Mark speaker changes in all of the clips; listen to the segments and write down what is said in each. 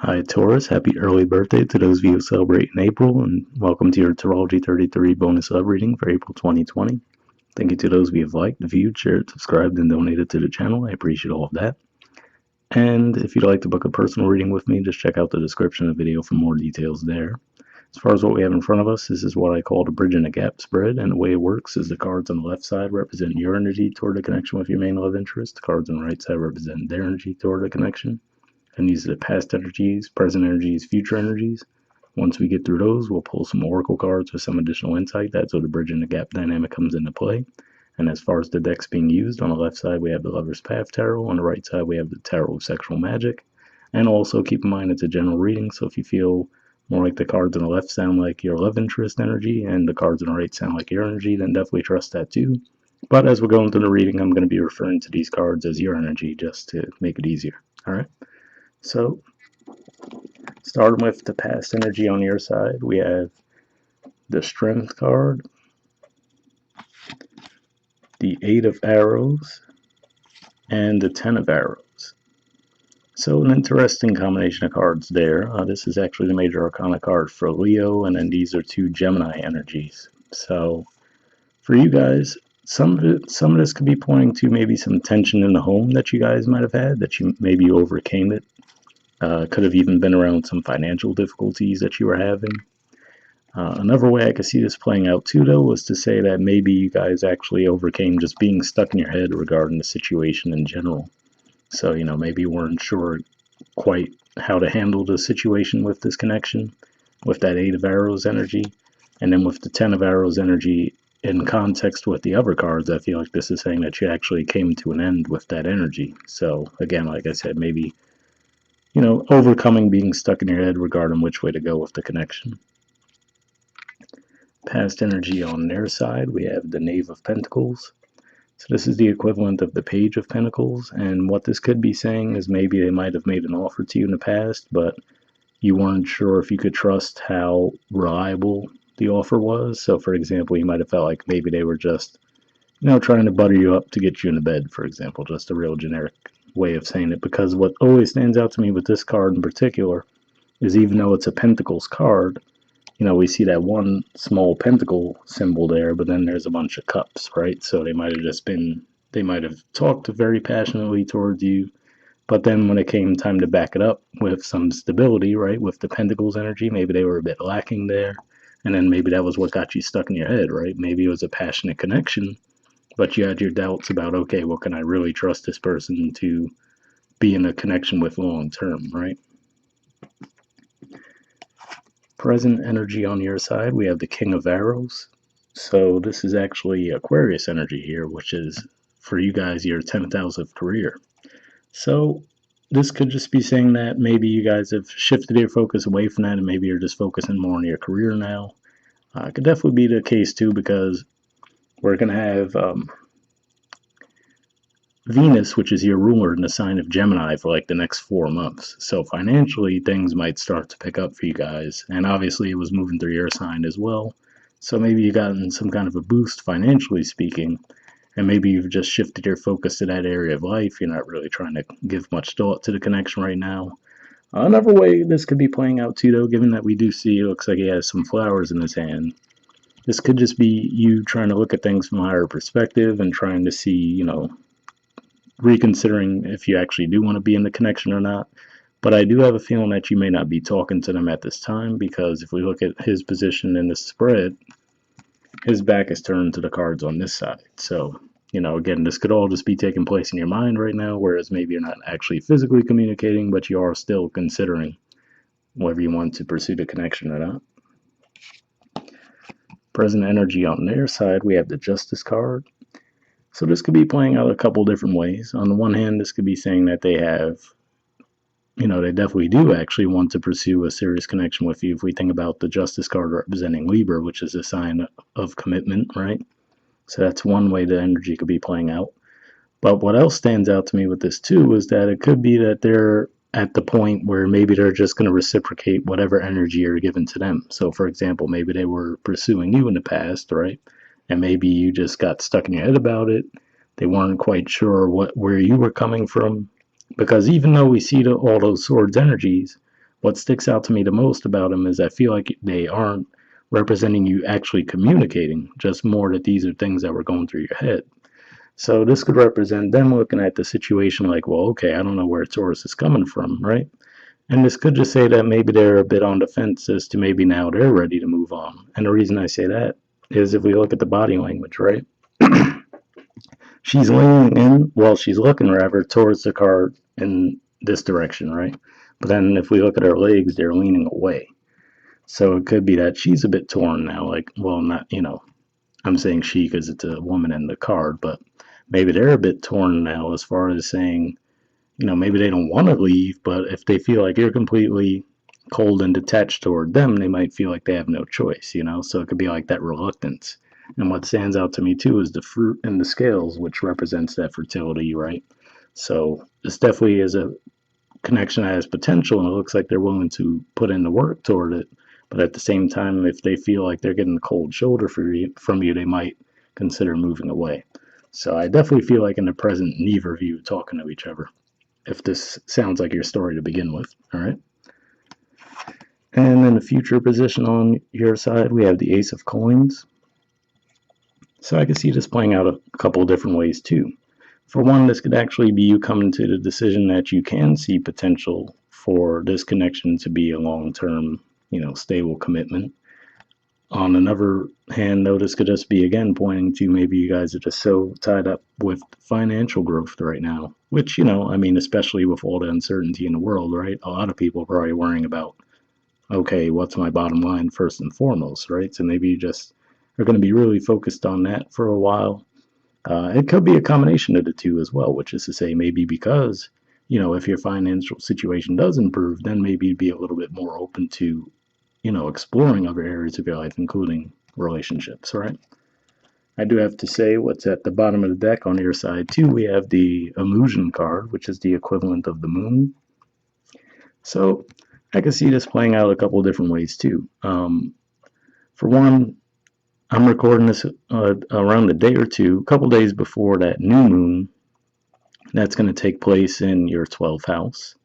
Speaker 1: Hi Taurus, happy early birthday to those of you who celebrate in April, and welcome to your Astrology 33 bonus love reading for April 2020. Thank you to those of you who have liked, viewed, shared, subscribed, and donated to the channel. I appreciate all of that. And if you'd like to book a personal reading with me, just check out the description of the video for more details there. As far as what we have in front of us, this is what I call the bridge and a gap spread, and the way it works is the cards on the left side represent your energy toward the connection with your main love interest. The cards on the right side represent their energy toward the connection. And these are the past energies, present energies, future energies. Once we get through those, we'll pull some oracle cards with some additional insight. That's where the bridge and the gap dynamic comes into play. And as far as the decks being used, on the left side we have the Lover's Path Tarot, on the right side we have the Tarot of Sexual Magic. And also keep in mind it's a general reading, so if you feel more like the cards on the left sound like your love interest energy and the cards on the right sound like your energy, then definitely trust that too. But as we're going through the reading, I'm going to be referring to these cards as your energy just to make it easier. Alright? So, starting with the past energy on your side, we have the Strength card, the Eight of Arrows, and the Ten of Arrows. So an interesting combination of cards there. This is actually the Major Arcana card for Leo, and then these are two Gemini energies. So for you guys, some of this could be pointing to maybe some tension in the home that you guys might have had, that you maybe overcame it. Could have even been around some financial difficulties that you were having. Another way I could see this playing out too, though, was to say that maybe you guys actually overcame just being stuck in your head regarding the situation in general. So, maybe you weren't sure quite how to handle the situation with this connection, with that Eight of Arrows energy, and then with the Ten of Arrows energy in context with the other cards. I feel like this is saying that you actually came to an end with that energy. So, again, like I said, maybe overcoming being stuck in your head regarding which way to go with the connection. Past energy on their side, we have the Knave of Pentacles. So this is the equivalent of the Page of Pentacles, and what this could be saying is maybe they might have made an offer to you in the past, but you weren't sure if you could trust how reliable the offer was. So for example, you might have felt like maybe they were just trying to butter you up to get you into bed, for example, just a real generic way of saying it, because what always stands out to me with this card in particular is even though it's a Pentacles card, we see that one small pentacle symbol there, but then there's a bunch of cups, right? So they might have talked very passionately towards you, but then when it came time to back it up with some stability, right, with the Pentacles energy, maybe they were a bit lacking there, and then maybe that was what got you stuck in your head, right? Maybe it was a passionate connection, but you had your doubts about, okay, well, can I really trust this person to be in a connection with long term, right? Present energy on your side, we have the King of Arrows. So this is actually Aquarius energy here, which is, for you guys, your 10th house of career. So this could just be saying that maybe you guys have shifted your focus away from that, and maybe you're just focusing more on your career now. It could definitely be the case too, because we're going to have Venus, which is your ruler in the sign of Gemini, for like the next 4 months. So financially, things might start to pick up for you guys. And obviously, it was moving through your sign as well. So maybe you've gotten some kind of a boost financially speaking. And maybe you've just shifted your focus to that area of life. You're not really trying to give much thought to the connection right now. Another way this could be playing out too, though, given that we do see it looks like he has some flowers in his hand. This could just be you trying to look at things from a higher perspective and trying to see, reconsidering if you actually do want to be in the connection or not. But I do have a feeling that you may not be talking to them at this time, because if we look at his position in the spread, his back is turned to the cards on this side. So, again, this could all just be taking place in your mind right now, whereas maybe you're not actually physically communicating, but you are still considering whether you want to pursue the connection or not. Present energy on their side, we have the Justice card. So this could be playing out a couple different ways. On the one hand, this could be saying that they have, they definitely do actually want to pursue a serious connection with you. If we think about the Justice card representing Libra, which is a sign of commitment, right? So that's one way the energy could be playing out. But what else stands out to me with this too is that it could be that they're at the point where maybe they're just going to reciprocate whatever energy you're given to them. So for example, maybe they were pursuing you in the past, right? And maybe you just got stuck in your head about it. They weren't quite sure where you were coming from, because even though we see all those swords energies, what sticks out to me the most about them is I feel like they aren't representing you actually communicating, just more that these are things that were going through your head. So this could represent them looking at the situation like, well, okay, I don't know where Taurus is coming from, right? And this could just say that maybe they're a bit on the fence as to maybe now they're ready to move on. And the reason I say that is if we look at the body language, right? She's leaning in, well, she's looking rather towards the car in this direction, right? But then if we look at her legs, they're leaning away. So it could be that she's a bit torn now, like, well, not, I'm saying she because it's a woman in the card, but maybe they're a bit torn now as far as saying, maybe they don't want to leave, but if they feel like you're completely cold and detached toward them, they might feel like they have no choice. So it could be like that reluctance. And what stands out to me too is the fruit and the scales, which represents that fertility, right? So this definitely is a connection that has potential, and it looks like they're willing to put in the work toward it. But at the same time, if they feel like they're getting a cold shoulder from you, they might consider moving away. So I definitely feel like in the present, neither of you talking to each other, if this sounds like your story to begin with. All right. And then the future position on your side, we have the Ace of Coins. So I can see this playing out a couple of different ways too. For one, this could actually be you coming to the decision that you can see potential for this connection to be a long-term, stable commitment. On another hand, though, this could just be again pointing to maybe you guys are just so tied up with financial growth right now, which, I mean, especially with all the uncertainty in the world, right? A lot of people are probably worrying about, okay, what's my bottom line first and foremost, right? So maybe you just are going to be really focused on that for a while. It could be a combination of the two as well, which is to say, maybe because, if your financial situation does improve, then maybe you'd be a little bit more open to, exploring other areas of your life, including relationships, right? I do have to say, what's at the bottom of the deck on your side, too, we have the illusion card, which is the equivalent of the moon. So I can see this playing out a couple of different ways, too. For one, I'm recording this around a day or two, a couple days before that new moon that's going to take place in your 12th house.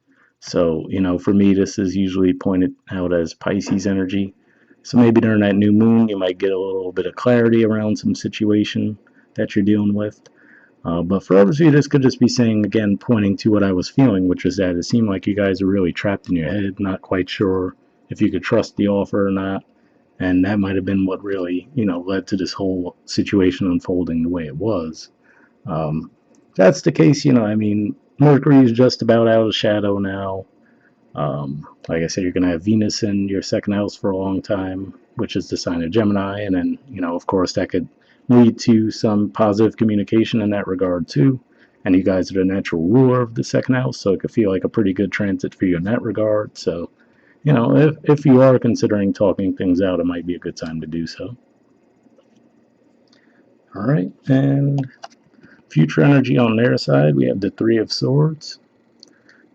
Speaker 1: So, for me, this is usually pointed out as Pisces energy. So maybe during that new moon, you might get a little bit of clarity around some situation that you're dealing with. But for others of you, this could just be saying, again, pointing to what I was feeling, which is that it seemed like you guys are really trapped in your head, not quite sure if you could trust the offer or not. And that might have been what really, led to this whole situation unfolding the way it was. Um, that's the case, I mean, Mercury is just about out of shadow now. Like I said, you're going to have Venus in your second house for a long time, which is the sign of Gemini. And then, of course, that could lead to some positive communication in that regard, too. And you guys are the natural ruler of the second house, so it could feel like a pretty good transit for you in that regard. So, if you are considering talking things out, it might be a good time to do so. All right, and future energy on their side, we have the Three of Swords.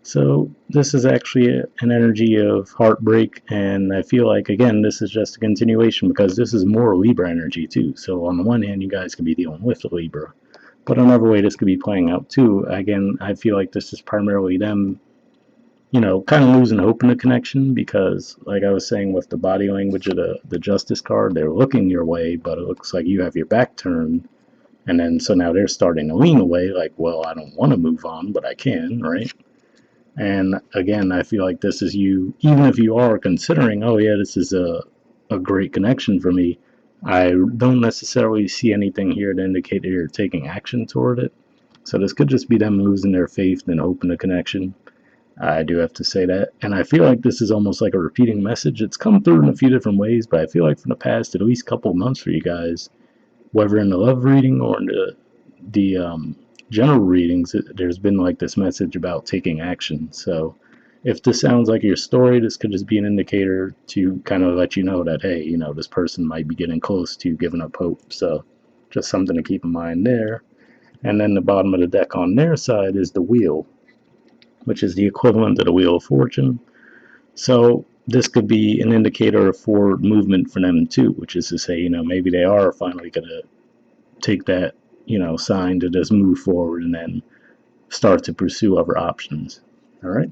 Speaker 1: So this is actually an energy of heartbreak, and I feel like, again, this is just a continuation because this is more Libra energy too. So on the one hand, you guys could be dealing with the Libra, but another way this could be playing out too, again, I feel like this is primarily them, kind of losing hope in the connection because, like I was saying with the body language of the Justice card, they're looking your way, but it looks like you have your back turned. And then so now they're starting to lean away, like, well, I don't want to move on, but I can, right? And again, I feel like this is you, even if you are considering, oh, yeah, this is a great connection for me, I don't necessarily see anything here to indicate that you're taking action toward it. So this could just be them losing their faith and hope in the connection. I do have to say that. And I feel like this is almost like a repeating message. It's come through in a few different ways, but I feel like from the past at least couple of months for you guys, whether in the love reading or in the general readings, there's been like this message about taking action. So if this sounds like your story, this could just be an indicator to kind of let you know that, hey, this person might be getting close to giving up hope. So just something to keep in mind there. And then the bottom of the deck on their side is the wheel, which is the equivalent of the Wheel of Fortune. So this could be an indicator of forward movement for them too, which is to say, maybe they are finally going to take that, sign to just move forward and then start to pursue other options. All right.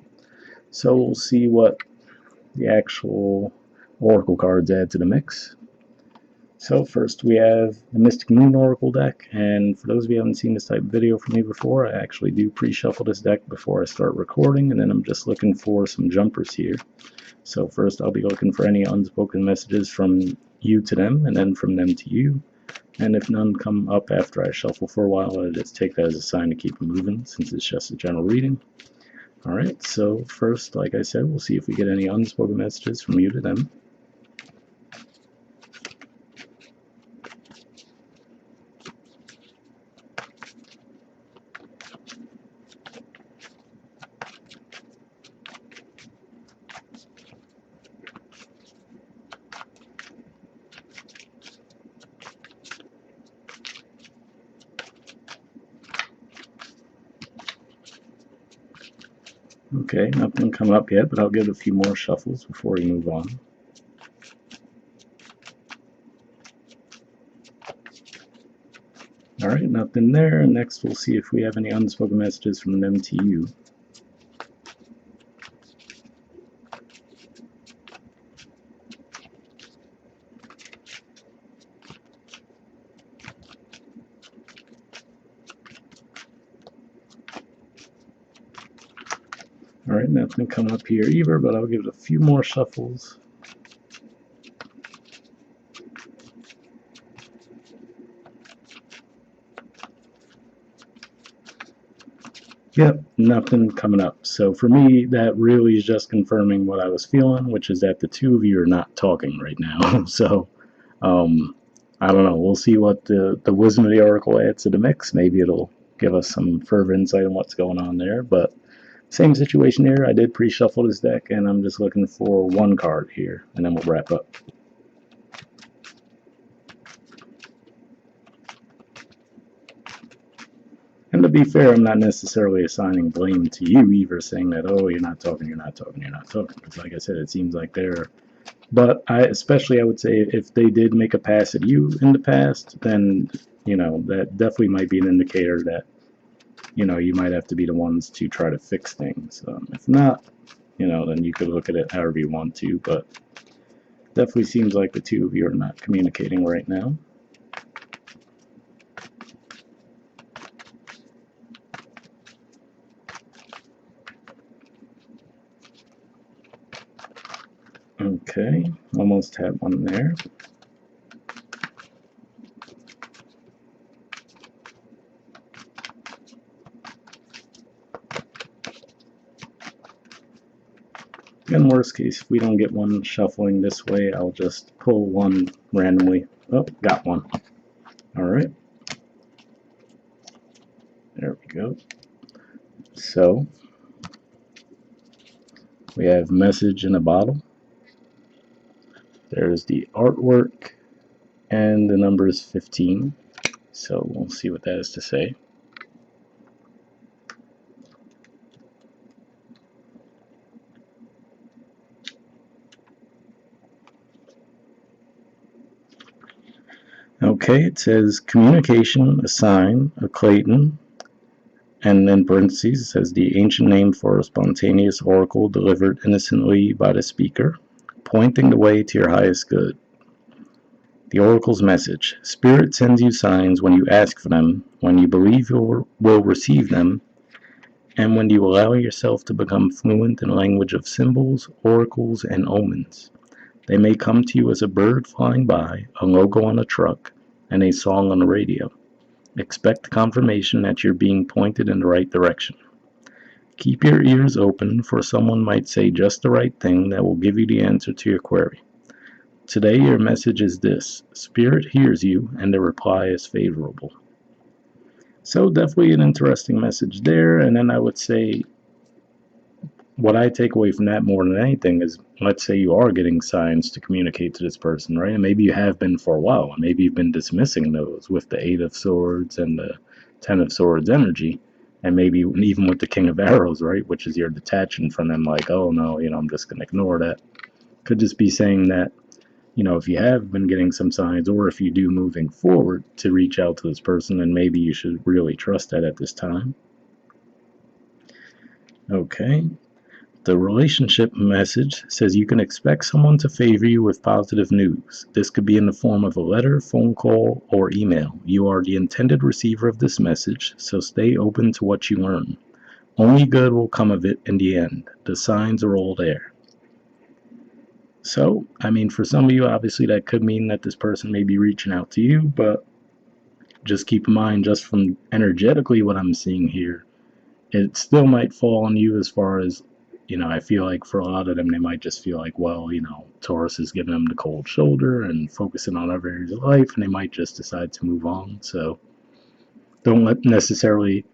Speaker 1: So we'll see what the actual oracle cards add to the mix. So first we have the Mystic Moon Oracle deck, and for those of you who haven't seen this type of video from me before, I actually do pre-shuffle this deck before I start recording, and then I'm just looking for some jumpers here. So first I'll be looking for any unspoken messages from you to them, and then from them to you. And if none come up after I shuffle for a while, I just take that as a sign to keep moving, since it's just a general reading. Alright, so first, like I said, we'll see if we get any unspoken messages from you to them. Okay, nothing coming up yet, but I'll give it a few more shuffles before we move on. Alright, nothing there. Next we'll see if we have any unspoken messages from them to you. Alright, nothing coming up here either, but I'll give it a few more shuffles. Yep, nothing coming up. So for me, that really is just confirming what I was feeling, which is that the two of you are not talking right now. So, I don't know. We'll see what the Wisdom of the Oracle adds to the mix. Maybe it'll give us some further insight on what's going on there. But same situation here. I did pre-shuffle this deck, and I'm just looking for one card here, and then we'll wrap up. And to be fair, I'm not necessarily assigning blame to you either, saying that, oh, you're not talking, you're not talking, you're not talking. Because like I said, it seems like they're... But I would say if they did make a pass at you in the past, then, you know, that definitely might be an indicator that, you know, you might have to be the ones to try to fix things. If not, you know, then you could look at it however you want to, but definitely seems like the two of you are not communicating right now. Okay, almost had one there. In worst case, if we don't get one shuffling this way, I'll just pull one randomly. Oh, got one. Alright. There we go. So, we have message in a bottle. There's the artwork, and the number is 15. So we'll see what that has to say. Okay, it says communication, a sign, a Clayton, and in parentheses it says the ancient name for a spontaneous oracle delivered innocently by the speaker, pointing the way to your highest good. The oracle's message: Spirit sends you signs when you ask for them, when you believe you will receive them, and when you allow yourself to become fluent in language of symbols, oracles, and omens. They may come to you as a bird flying by, a logo on a truck, and a song on the radio. Expect confirmation that you're being pointed in the right direction. Keep your ears open, for someone might say just the right thing that will give you the answer to your query. Today your message is this: Spirit hears you, and the reply is favorable. So definitely an interesting message there. And then I would say what I take away from that more than anything is, let's say you are getting signs to communicate to this person, right? And maybe you have been for a while, and maybe you've been dismissing those with the 8 of Swords and the 10 of Swords energy, and maybe even with the King of Arrows, right? Which is you're detaching from them, like, oh no, you know, I'm just going to ignore that. Could just be saying that, you know, if you have been getting some signs, or if you do moving forward to reach out to this person, then maybe you should really trust that at this time. Okay. The relationship message says you can expect someone to favor you with positive news. This could be in the form of a letter, phone call, or email. You are the intended receiver of this message, so stay open to what you learn. Only good will come of it in the end. The signs are all there. So, I mean, for some of you, obviously that could mean that this person may be reaching out to you, but just keep in mind, just from energetically what I'm seeing here, it still might fall on you as far as, I feel like for a lot of them, they might just feel like, well, Taurus is giving them the cold shoulder and focusing on other areas of life, and they might just decide to move on. So don't necessarily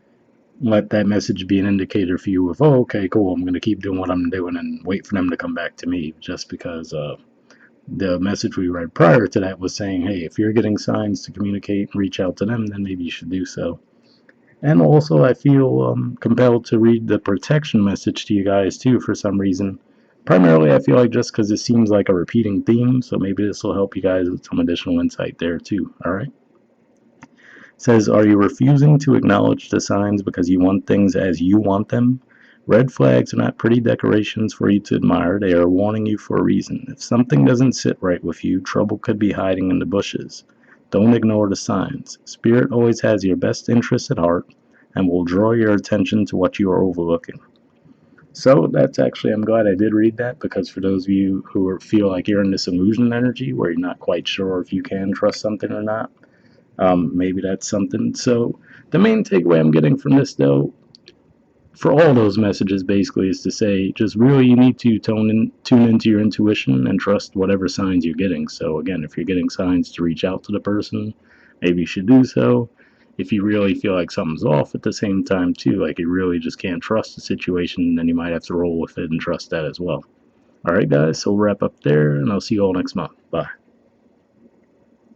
Speaker 1: let that message be an indicator for you of, oh, okay, cool, I'm going to keep doing what I'm doing and wait for them to come back to me, just because the message we read prior to that was saying, hey, if you're getting signs to communicate and reach out to them, then maybe you should do so. And also, I feel compelled to read the protection message to you guys too for some reason. Primarily, I feel like just because it seems like a repeating theme, so maybe this will help you guys with some additional insight there too. All right. It says, are you refusing to acknowledge the signs because you want things as you want them? Red flags are not pretty decorations for you to admire. They are warning you for a reason. If something doesn't sit right with you, trouble could be hiding in the bushes. Don't ignore the signs. Spirit always has your best interests at heart and will draw your attention to what you are overlooking. So that's actually, I'm glad I did read that, because for those of you who feel like you're in this illusion energy where you're not quite sure if you can trust something or not, maybe that's something. So the main takeaway I'm getting from this, though, for all those messages basically is to say just really you need to tune into your intuition and trust whatever signs you're getting. So again, if you're getting signs to reach out to the person, maybe you should do so. If you really feel like something's off at the same time too, like you really just can't trust the situation, then you might have to roll with it and trust that as well. All right, guys, so we'll wrap up there, and I'll see you all next month. Bye.